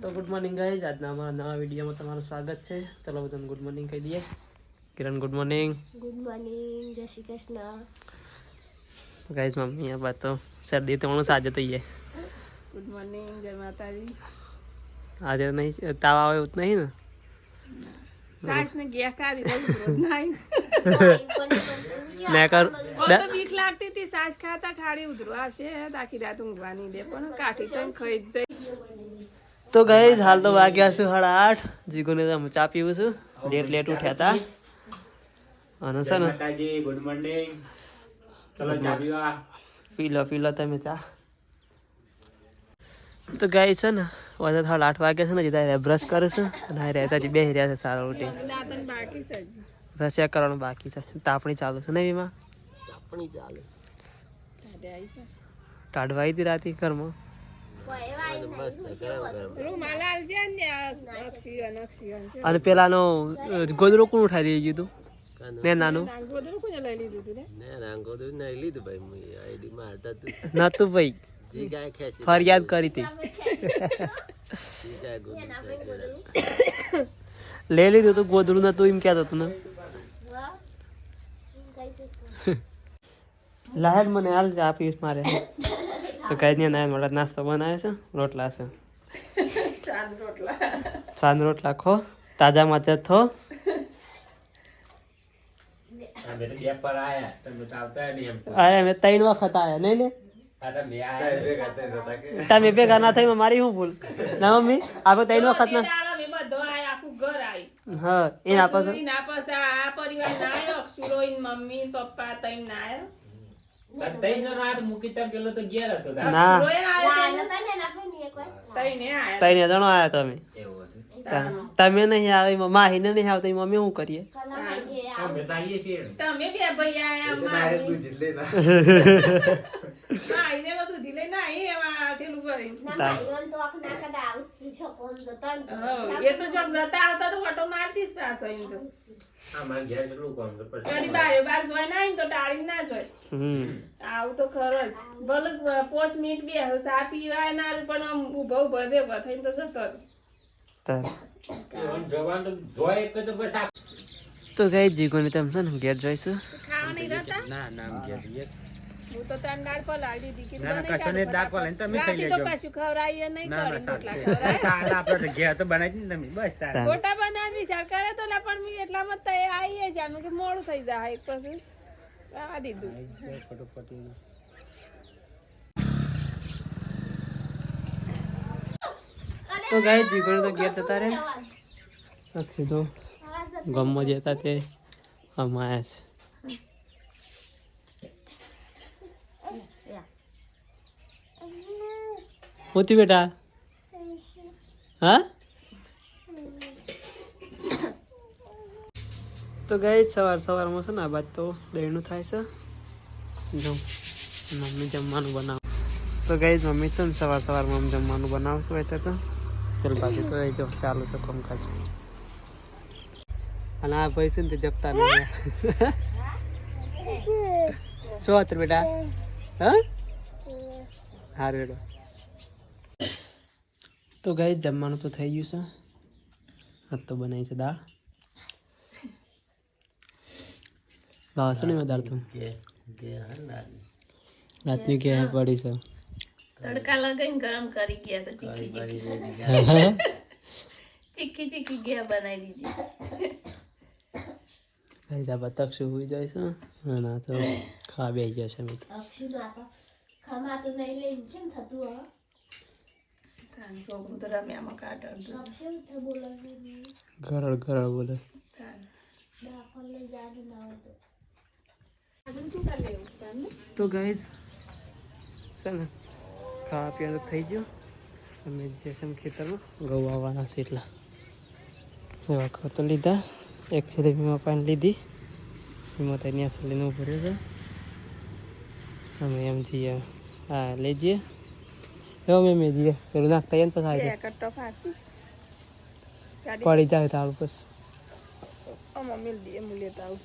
તો good morning guys, આજના અમારા નવા વિડીયોમાં તમારું સ્વાગત છે. ચલો બધાને ગુડ મોર્નિંગ કહી દઈએ. કિરણ ગુડ મોર્નિંગ. ગુડ મોર્નિંગ, જય શ્રી કૃષ્ણ. ગાઈઝ મમ્મી આ બાત તો શરદી તો હું સાજે તો ये ગુડ મોર્નિંગ, જય માતાજી. આજે નહીં તાવ આવે એવું નહીં ને? સાસ ને ગયા કાઢી દઉં નહીં. મેં કર તો બીક લાગતી હતી સાસ ખાતા ખાડી ઉધરો આવશે આખી રાત ઊંઘવાની દે પણ કાઠી તો ખાઈ જ જાય. તો ગાઈઝ હાલ તો વાગ્યા છે 8:30. જીગોને તો હું ચા પીવું છું. લેટ ઉઠ્યા હતા અને છે ને માતાજી ગુડ મોર્નિંગ. ચલો ચા પીવા. પી લો તમે ચા. તો ગાય છે ને વધારે 8 વાગ્યા છે ને જીતા બ્રશ કરું છું અને રહેતા જ બે રહ્યા છે સારા ઉઠી. દાંતન બાકી છે જ. બ્રશ ચેક કરવાનું બાકી છે. તાપણી ચાલુ છે ને એમાં તાપણી ચાલુ ટાઢવાઈ હતી રાતે ઘરમાં. રૂમાલ આલજે ને અક્ષીવન અને પેલાનો ગોદડું કોણ ઉઠાવી લઈ ગયું હતું ને નાનું ગોદડું કોને લઈ લીધું તું ને નતું ભાઈ ફરિયાદ કરી હતી લઈ લીધું તું ગોદડું નતું એમ કહેતો હતું ને. લાહેડ મને હાલ ચા પીસ મારે તો કઈ નહીં ના મોટા નાસ્તો બનાવે છે. રોટલા છે ચાંદ રોટલા ખો તાજા માથે થો. અમે તો બે પર આયા તમે તો આવતા નહીં એમ તો. અરે મેં 3 વખત આયા નહીં લે આ તો બે આયા તમે ભેગા ના થઈ મારી શું ભૂલ ના મમ્મી આપણે 3 વખત ના બધો આય આખું ઘર આય હા એના પાસે ના પાસે આ પરિવાર ના આયો અક્ષુરો મમ્મી પપ્પા તઈ ના આયો. તઈ જણ આ મૂકી તા પેલો તો ઘેર હતો તા. ના તઈ ને આયા 3 જણો આયા તમે એવું હતું. તમે નહીં આવે માહીને નહીં આવતા મમ્મી શું કરીએ. અમે તો આવીએ છીએ. તમે બે ભાઈ આયા માઈને બધું ધીલે ના એવા ઠેલું ભરી એ તો શોખ જતા આવતા તો ફોટો મારતી જ પાછો એમ તો આ મારા ઘેર જેટલું કામ છે પછી કડી બાર જોઈ ના તો ટાળી ના જોઈ આવું તો ખરો જ ભલે 5 મિનિટ બે સા પીવાય ના પણ આમ ઉભો ભેગો થઈને તો જતો જવાન તો જોય કે તો બસ તો ગઈ જીગોને તેમ છે ને ઘેર જોઈશું. ખાવા નહીં રહેતા ના નામ ઘેર હું તો તન દાળ પલાળી દીધી કે ના કશું ને દાળ પલાળી તમે ખાઈ લેજો. તો કશું ખવરાઈએ નહીં ના કરી ના રોટલા ખવરાય સાલા આપણે ઘેર તો બનાવી ને તમે બસ તાર ગોટા બનાવી વિચાર કરે તો લા પણ મી એટલામાં તો આવીએ જાનું કે મોડું થઈ જાય એક પછી આ દીધું. તો ગાય જીગોને તો ઘેર જતા રે અક્ષી તો ગમમાં જતા તે અમાયા છે. હોતી બેટા હા તો ગઈ સવારમાં છે ને આ બાદ તો દહીંનું થાય છે. જો મમ્મી જમવાનું બનાવ તો ગઈ મમ્મી છે ને સવારમાં જમવાનું બનાવશું હોય તો ચાલ બાકી તો જો ચાલુ છે કામકાજ. અને આ ભાઈ છે ને તે જપતા નહીં શું હતું બેટા હા હાર બેટો. તો ગાઈ જમવાનું તો થઈ ગયું છે. હાથ તો બનાવી છે દાળ લાવશો ને દાળ તો રાતની ક્યાં પડી છે તડકા લગાઈને ગરમ કરી ગયા તો ચીખી ગયા બનાવી દીધી. ગાઈ જા બતક શું હોઈ જાય છે ના તો ખા બે જશે મેં છોકરું તો રમ્યામાં કાઢ ઘર બોલે. તો ગાઈઝ છે ને ખાવા પીવાનું થઈ ગયું. અમે જશે ખેતરમાં ઘઉં આવવાના છે એટલા એવા ખતો લીધા. એક છે વીમા પાણી લીધી વીમા તો ત્યાં લઈને ઉભો રહ્યો છે. અમે એમ જઈએ હા લઈ જઈએ એવું મેં જઈએ પેલું નાખતા એને પછી આવી કટ્ટો ફાડશું પડી જાય તારું પછી મમ્મી દે હું લેતા આવું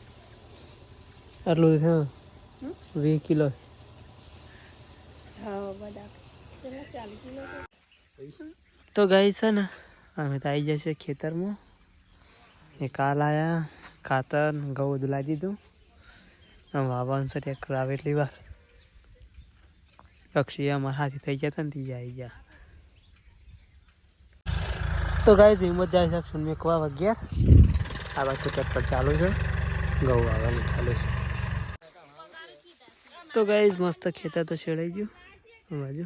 આટલું છે 20 કિલો હા બધા 40 કિલો તો ગઈ છે ને અમે તો આવી જશે ખેતરમાં એ કાલ આવ્યા ખાતર ઘઉં બધું લાવી દીધું વાવવાનું છે ટ્રેક્ટર આવે એટલી વાર અક્ષય અમારા હાથી થઈ ગયા હતા ને તે આવી ગયા તો ગાઈસ હિંમત જાય છે અક્ષર મેકવા વાગ્યા આ બાજુ ટ્રેક્ટર ચાલુ છે ઘઉં વાવવાનું ચાલુ છે તો ગાઈસ મસ્ત ખેતર તો છેડાઈ ગયું આ બાજુ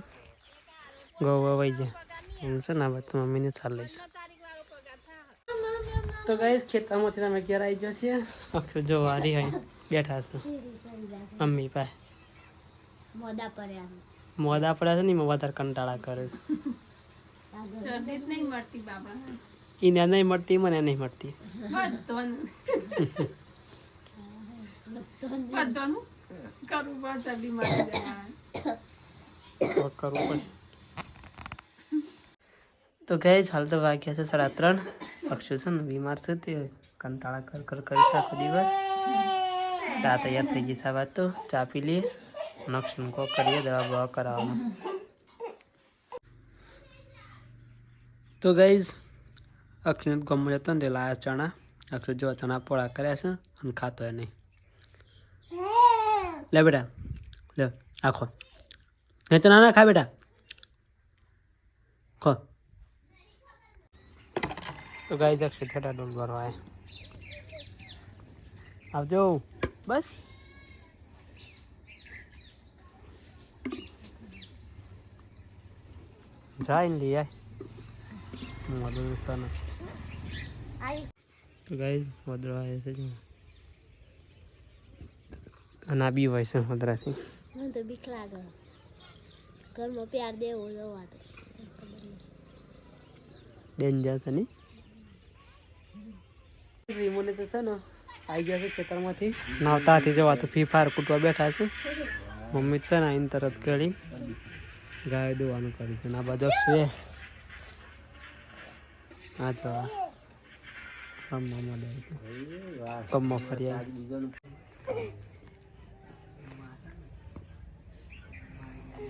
ઘઉં વવાઈ જાય એમ છે ને આ બાજુ મમ્મીને ચાલ લઈશ તો ગાઈસ ખેતરમાંથી તમે ઘેર આવી જશે અક્ષર જો વારી હોય બેઠા છે મમ્મી પાસે મોદા પડ્યા મોદા પડ્યા છે ને એમાં વધારે કંટાળા કરે છે શરદી જ નહીં મળતી બાબા એને નહીં મળતી મને નહીં મળતી બધાનું કરવું પડશે બીમાર કરવું પડે તો ગઈ હાલ તો વાગ્યા છે 3:30 અક્ષુ છે ને બીમાર છે તે કંટાળા કર કરી આખો દિવસ ચા તૈયાર થઈ ગઈ છે વાત તો ચા પી લઈએ નક્ષનું કો કરીએ દવા બવા કરાવવામાં તો ગાઈઝ અક્ષને ગમે હતો ને તે લાયા ચણા અક્ષર જો ચણા પોળા કર્યા છે અને ખાતો એ નહીં લે બેટા લે આખો નહીં ચણા ના ખા બેટા ખો તો ગાઈઝ અક્ષર થતા ડોલ ભરવા આવજો બસ જાય લઈ આય મધુર સન તો ગાઈઝ મધુર આવે છે જો અને આ બી હોય છે મધરાથી મને તો બીક લાગે ઘરમાં પ્યાર દેવો જવા તો ડેન્જર છે ને વિમોને તો છે ને આવી ગયા છે ખેતરમાંથી નાવતા હાથી જવા તો ફ્રી ફાયર કૂટવા બેઠા છે મમ્મી છે ને આઈને તરત કરી ગાય દોવાનું કર્યું છે આ બધો છે હા જો કમમાં ફર્યા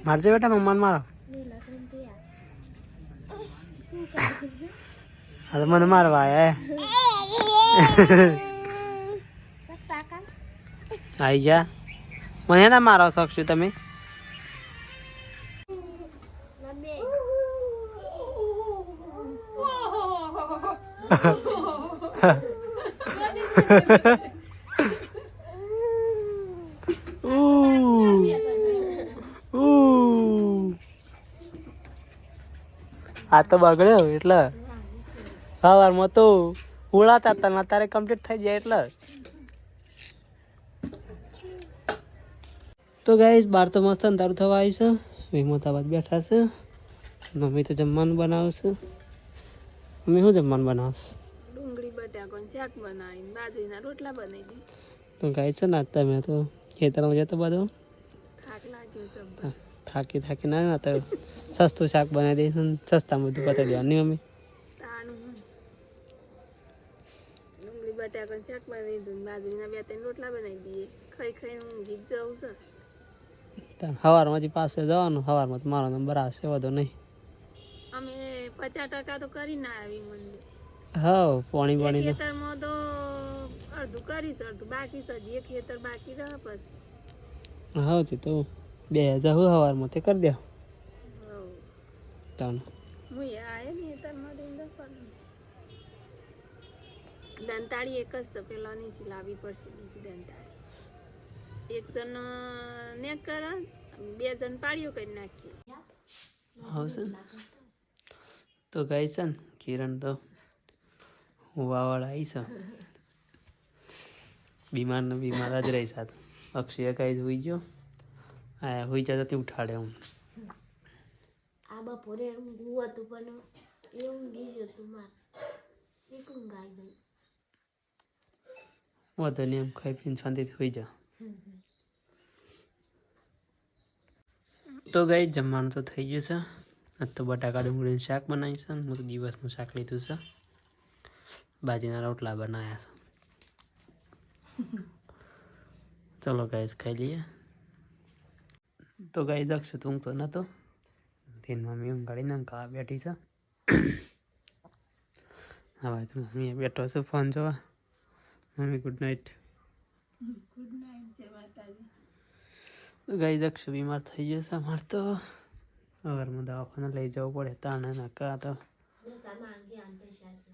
મારજે બેટા મમ્માને મારો હા મને મારવા આવી જા મને ના મારો શોખ છું તમે આ તો બગડ્યો એટલે સવારમાં તો ઉડાતા હતા ને અત્યારે કમ્પ્લીટ થઈ જાય એટલે તો ગાઈસ બાર તો મસ્ત અંધારું થવા આવી છે વિમોતાબાદ બેઠા છે મમ્મી તો જમવાનું બનાવશે મમ્મી શું જમવાનું બનાવશે ડુંગળી બટાકાનું શાક બનાવીને બાજરીના રોટલા બનાવી દઈ તો ગાય છે ને તમે તો ખેતરમાં જતો બધો થાક લાગ્યો જબ્બર થાકી ના તો સસ્તું શાક બનાવી દઈશું સસ્તામાં બધું પતાવી દેવાનું નહીં મમ્મી તાનું ડુંગળી બટાકાનું શાક બનાવી દીધું બાજરીના 2-3 રોટલા બનાવી દઈએ ખાઈને ઊંઘી જ જવું છે સવારમાંથી પાસે જવાનું સવારમાં તો મારો નંબર આવશે વધુ નહીં અમે 50% તો કરી ના આવી મંદિર હા પાણી પાણી તો ખેતરમાં તો અડધું કરીશ અડધું બાકી છે હજી એક ખેતર બાકી રહે પછી હા તે તો 2000 સવારમાં તે કરી દે તાનું હું આયે ને ખેતરમાં દંતાળી એક જ છે પેલા નીચે લાવવી પડશે બીજી દંતાળી એક જણ ને કરા 2 જણ પાડીઓ કરી નાખીએ આવશે તો ગાય છે ને કિરણ તો વાવાળા આવી છે બીમાર જ રહી સાથે અક્ષય કાંઈ હોઈ ગયો હા હોઈ જતો તે ઉઠાડે હું આ બપોરે ઊંઘવું હતું પણ એ ઊંઘી જ હતું માર એક ઊંઘાઈ ગઈ વધુ નહીં એમ ખાઈ પીને શાંતિથી હોઈ જા તો ગાય જમવાનું તો થઈ ગયું છે આજ તો બટાકા ડુંગળીનું શાક બનાવ્યું છે હું તો દિવસનું શાક લીધું છે બાજીના રોટલા બનાવ્યા છે ચલો ગાઈસ ખાઈ લઈએ તો ગાઈસ અક્ષ ઊંઘતો નહોતો તેની મમ્મી ઊંઘાડીને ખાવા બેઠી છે હવે તો મમ્મી બેઠો છે ફોન જોવા. Mummy good night. Good night, જય માતાજી. ગાઈઝ અક્ષ બીમાર થઈ જશે અમારે તો. સવારમાં દવાખાને લઈ જવું પડે. તાણે નાકા તો જો સામા આંગે આંટે શાંતિ